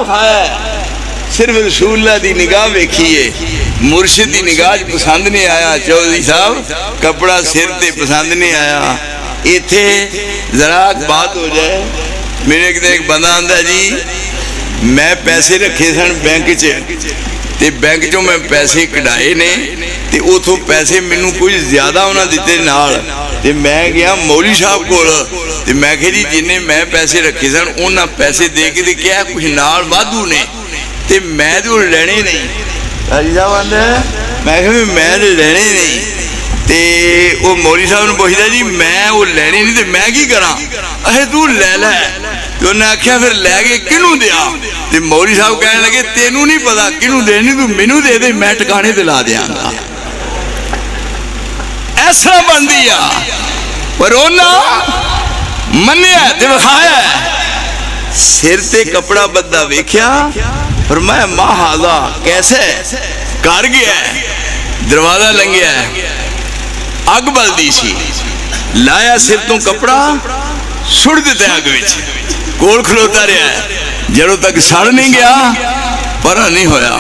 विखाया, सिर्फ रसूलुल्लाह दी निगाह वेखिए, मुर्शिद दी निगाह पसंद नहीं आया। चौधरी साहब कपड़ा सिर ते पसंद नहीं आया। इत्थे जरा बात हो जाए, मेरे एक बंदा आंदा जी मैं पैसे रखे सन बैंक च, ते बैंक चों मैं पैसे कढाए ने, ते उथों पैसे मैनू कुछ ज्यादा उन्हें दिते नाल, ते मैं गया मौली साहब कोल, ते मैं कहा जी जिन्हें मैं पैसे रखे सन उन्हें पैसे दे के क्या कुछ नाल वाधू ने, ते मैं तो लेने नहीं। हाजी साहब आंदा मैं कहा मैं तो लेने नहीं, ते वो मौली साहब ने पूछता जी मैं वो लेने नहीं, तो मैं की करा? अहे तू ले लै। तो उन्हें आख्या फिर लैके किनू दिया? ते मौली साहब कहने लगे तेनू नहीं पता किनू देनी, तू मैनू दे दे, मैं टिकाने ते ला देंगा। ऐसा बनती आ, पर उन्हें मन्निया ते विखाया। सिर ते कपड़ा बद्दा वेख्या, पर मैं माहादा कैसे कर गया, दरवाजा लंघिया, अग बलदी सी, लाया सिर तो कपड़ा सुट दिता अग विच, कोल खलोता रहा, जदों तक सड़ नहीं गया पर नहीं होया।